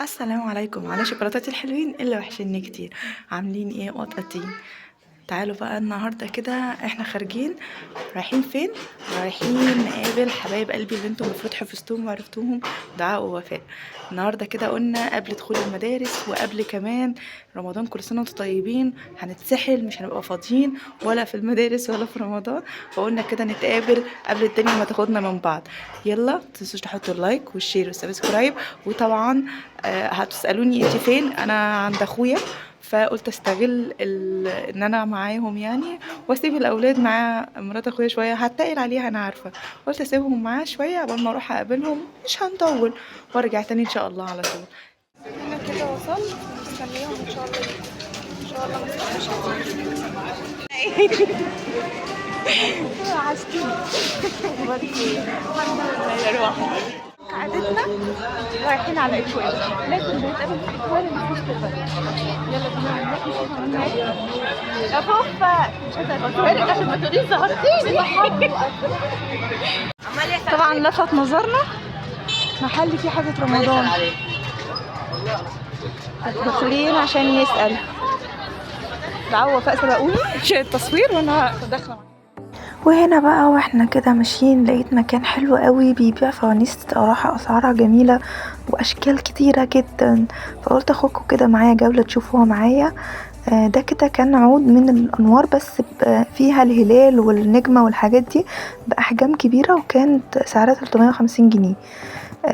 السلام عليكم على شوكولاتاتي الحلوين اللي وحشني كتير. عاملين ايه قطاطين؟ تعالوا بقى النهارده كده احنا خارجين. رايحين فين؟ رايحين نقابل حبايب قلبي اللي انتم المفروض حفظتوهم وعرفتوهم، دعاء ووفاء. النهارده كده قلنا قبل دخول المدارس وقبل كمان رمضان، كل سنه وانتم طيبين. هنتسحل، مش هنبقى فاضيين ولا في المدارس ولا في رمضان، فقلنا كده نتقابل قبل الدنيا ما تاخدنا من بعض. يلا متنسوش تحطوا اللايك والشير والسبسكرايب. وطبعا هتسالوني انت فين؟ انا عند اخويا، فقلت استغل ان انا معاهم يعني، واسيب الاولاد مع مرات اخويا شويه، هتقل عليها انا عارفه. قلت اسيبهم معاه شويه قبل ما اروح اقابلهم، مش هنطول، وارجع تاني ان شاء الله على طول. انا كده وصلت، مستنيهم ان شاء الله. ان شاء الله مش عشتيني. الحمد لله يا روحي. عادتنا رايحين على اكوان، لازم نتقابل في اكوان اللي في وسط البلد. يلا بينا نروح نشوف عملنا ايه. يا فوفا مش هتقولها لك عشان ما تقوليش ظهرتيني. طبعا لفت نظرنا محل فيه حاجة رمضان، داخلين عشان يسأل. دعوة وفاء سبقوني عشان التصوير وانا داخله. وهنا بقى واحنا كده ماشيين لقيت مكان حلو قوي بيبيع فوانيس، صراحة اسعارها جميلة واشكال كتيرة جدا، فقلت اخدكم كده معايا جولة تشوفوها معايا. ده كده كان عود من الانوار، بس فيها الهلال والنجمة والحاجات دي باحجام كبيرة، وكانت سعرها 350 جنيه،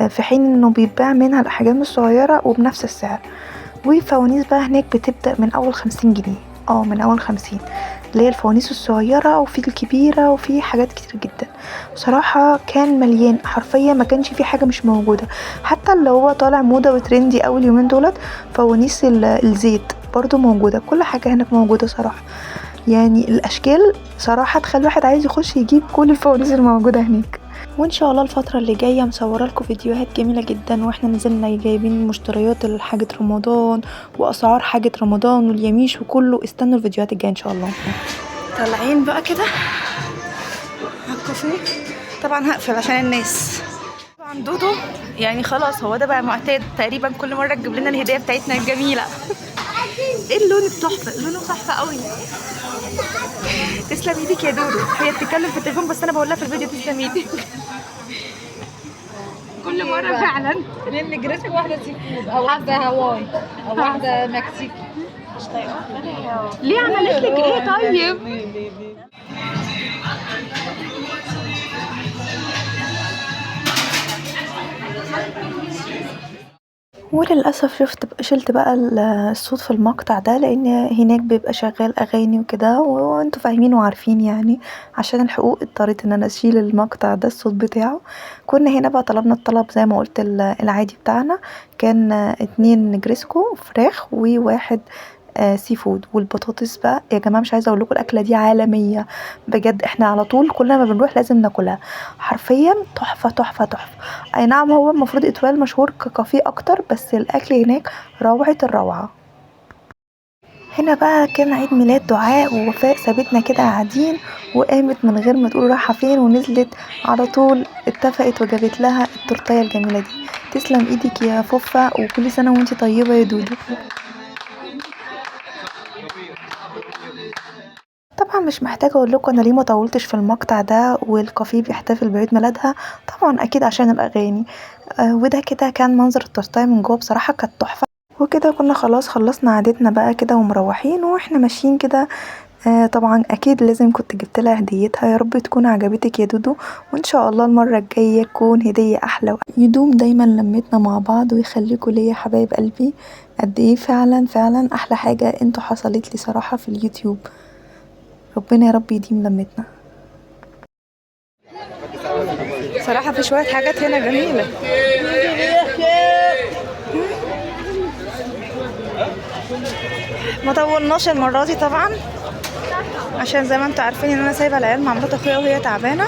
في حين انه بيتباع منها الاحجام الصغيرة وبنفس السعر. وفوانيس بقى هناك بتبدأ من اول 50 جنيه، من اول 50، اللي هي الفوانيس الصغيرة وفي الكبيرة وفي حاجات كتير جدا. بصراحة كان مليان حرفيا، ما كانش فيه حاجة مش موجودة. حتى اللي هو طالع موضة وترندي اول يومين دولت، فوانيس الزيت برضو موجودة. كل حاجة هناك موجودة صراحة، يعني الاشكال صراحة تخلي الواحد عايز يخش يجيب كل الفوانيس الموجودة هناك. وان شاء الله الفترة اللي جاية مصورة لكم فيديوهات جميلة جدا، واحنا نزلنا جايبين مشتريات لحاجة رمضان واسعار حاجة رمضان واليميش وكله. استنوا الفيديوهات الجاية ان شاء الله. طالعين بقى كده على الكافيه، طبعا هقفل عشان الناس. طبعا دودو يعني خلاص هو ده بقى معتاد تقريبا، كل مرة تجيب لنا الهدية بتاعتنا الجميلة. ايه اللون التحفة، لونه تحفة قوي. تسلم ايدك يا دودو، هي بتتكلم في التليفون بس انا بقولها في الفيديو تسلم ايدك. كل مرة فعلا. اتنين نجرسكو، واحدة سي فود أو واحدة هواي أو واحدة مكسيكي. ليه عملت لك ايه طيب؟ ليه؟ وللأسف شلت بقى الصوت في المقطع ده، لأن هناك بيبقى شغال أغاني وكده، وانتوا فاهمين وعارفين يعني. عشان الحقوق اضطريت ان انا اشيل المقطع ده الصوت بتاعه. كنا هنا بقى طلبنا الطلب زي ما قلت العادي بتاعنا، كان 2 نجرسكو فراخ وواحد سي فود. والبطاطس بقى يا جماعه مش عايزه اقول لكم، الاكله دي عالميه بجد، احنا على طول كل ما بنروح لازم ناكلها، حرفيا تحفه تحفه تحفه. اي نعم هو المفروض اتوال مشهور ككافيه اكتر، بس الاكل هناك روعه الروعه. هنا بقى كان عيد ميلاد دعاء ووفاء، سابتنا كده قاعدين وقامت من غير ما تقول رايحه فين، ونزلت على طول اتفقت وجابت لها التورتيه الجميله دي. تسلم ايدك يا فوفا، وكل سنه وانتي طيبه يا دودو. طبعا مش محتاجه اقول لكم انا ليه ما طولتش في المقطع ده والكافيه بيحتفل بعيد ميلادها، طبعا اكيد عشان الاغاني. وده كده كان منظر التورتايه من جوه، بصراحه كانت تحفه. وكده كنا خلاص خلصنا عادتنا بقى كده ومروحين واحنا ماشيين كده. طبعا اكيد لازم كنت جبت لها هديتها، يا رب تكون عجبتك يا دودو، وان شاء الله المره الجايه تكون هديه احلى، يدوم دايما لمتنا مع بعض ويخليكوا ليا حبايب قلبي. قد ايه فعلا فعلا احلى حاجه انتوا حصلت لي صراحه في اليوتيوب، ربنا يا رب يديم لمتنا. صراحة في شوية حاجات هنا جميلة. ما طولناش المرة دي طبعا، عشان زي ما انتوا عارفين ان انا سايبة العيال مع مرات اخويا وهي تعبانة،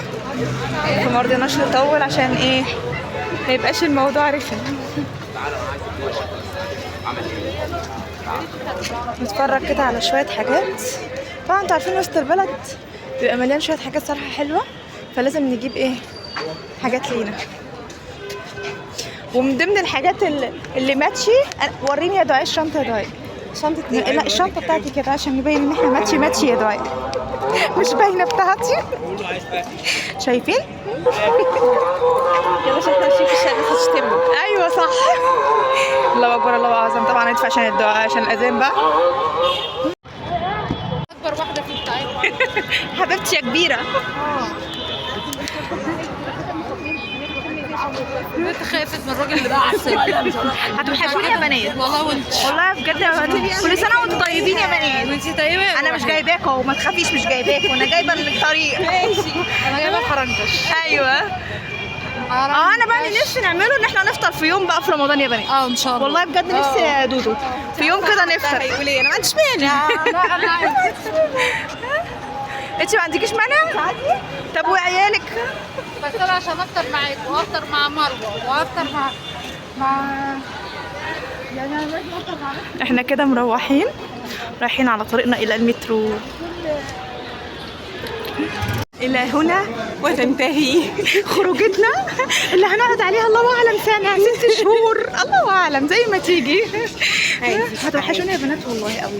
فما رضيناش نطول عشان ايه ما يبقاش الموضوع رخم. نتفرج كده على شوية حاجات. طبعا انتوا عارفين وسط البلد بيبقى مليان شوية حاجات صراحة حلوة، فلازم نجيب ايه حاجات لينا. ومن ضمن الحاجات اللي ماتشي، وريني يا دعاء الشنطه يا دعاء. شنطه لا الشنطه بتاعتي كده عشان نبين ان احنا ماتشي يا دعاء. مش باينه بتاعتي. شايفين؟ يلا شكلها نشوف الشارع تشتمنا. ايوه صح. الله اكبر الله اعظم. طبعا ندفع عشان الدعاء عشان الاذان بقى. اكبر واحده في التعب. حبيبتي يا كبيره. انت خايفه من الراجل اللي باع السجن. هتوحشوني يا بنات والله وانت. والله بجد يا بنات. كل سنه وانتم طيبين يا بنات. وانت طيبه. انا مش جايباكوا وما تخافيش مش جايباكوا، انا جايبه من الطريق. ماشي. انا جايبه فرنكش. ايوه. انا بقى اللي نفسي نعمله ان احنا نفطر في يوم بقى في رمضان يا بنات. ان شاء الله. والله بجد نفسي يا دودو في يوم كده نفطر. هيقول ايه؟ انا ما عنديش مانع. لا انا عايزه. انت ما عندكيش مانع؟ طب وعيالك؟ بس انا عشان افطر معاك وافطر مع مروه وافطر مع يعني انا لازم افطر مع احنا كده مروحين رايحين على طريقنا الى المترو. إلى هنا وتنتهي خروجتنا اللي هنقعد عليها الله أعلم سنة 6 شهور الله أعلم زي ما تيجي. هتوحشوني يا بنات والله قوي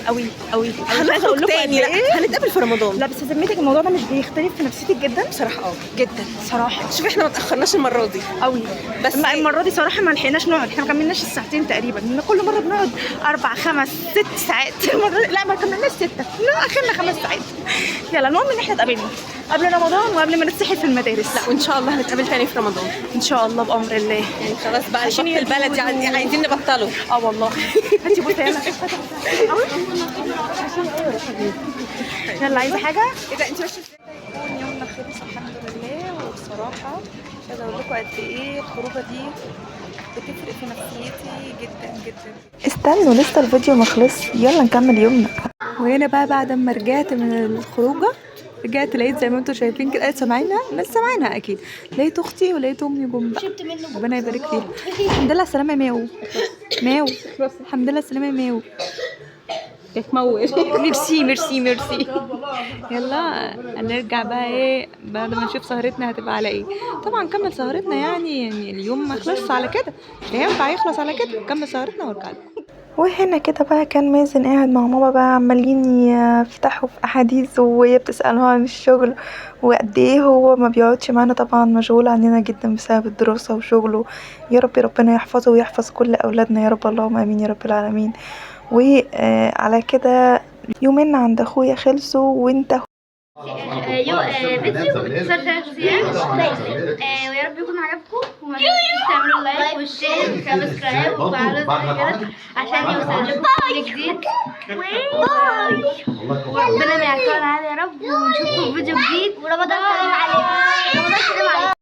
قوي قوي. هنخرج تاني. لا هنتقابل في رمضان. لا بس ذمتك الموضوع ده مش بيختلف في نفسيتك جدا بصراحه جدا صراحة. شوف احنا ما تاخرناش المره دي قوي بس اما المرة دي صراحة ما لحقناش نقعد. احنا ما كملناش الساعتين تقريبا. كل مرة بنقعد 4 5 6 ساعات. لا ما كملناش 6 لا اخرنا 5 ساعات. يلا المهم ان احنا اتقابلنا قبل رمضان وقبل ما نتسحل في المدارس. لا وان شاء الله هنتقابل تاني في رمضان ان شاء الله بامر الله. يعني خلاص بقى البط البلدي عايزين نبطله. والله. هاتي بوسه يلا. يلا عايزه حاجه؟ ايه ده انت ماشيه ازاي؟ يكون يومنا خلص الحمد لله. وبصراحه مش قادره اقول لكم قد ايه الخروجه دي بتفرق في نفسيتي جدا جدا. استنوا لسه الفيديو ما خلص. يلا نكمل يومنا. وهنا بقى بعد ما رجعت من الخروجه رجعت لقيت زي ما انتم شايفين كده. سامعينها؟ الناس سامعينها اكيد. لقيت اختي ولقيت امي جم بقى. ربنا يبارك فيها. الحمد لله السلامه يا ماو. ماو الحمد لله السلامه يا ماو. تتموت. ميرسي ميرسي ميرسي. يلا هنرجع بقى ايه بعد ما نشوف سهرتنا هتبقى على ايه. طبعا نكمل سهرتنا يعني اليوم ما خلصش على كده. مش هينفع يخلص على كده. نكمل سهرتنا وارجع لكم. وهنا كده بقى كان مازن قاعد مع ماما بقى عمالين يفتحوا في احاديث وهي بتسأله عن الشغل وقد ايه هو ما بيقعدش معانا. طبعا مشغول عننا جدا بسبب الدراسة وشغله. يا رب ربنا يحفظه ويحفظ كل اولادنا يا رب اللهم امين يا رب العالمين. وعلى كده يومين عند اخويا خلصوا وانت فيديو باختصار 3 ايام ويا رب يكون عجبكم وما تنسوش تعملوا لايك والشير وسبسكرايب وفعلوا زر الجرس عشان يوصل لكم كل جديد. باي وربنا ما يعطينا يا رب ونشوفكم في فيديو جديد ورمضان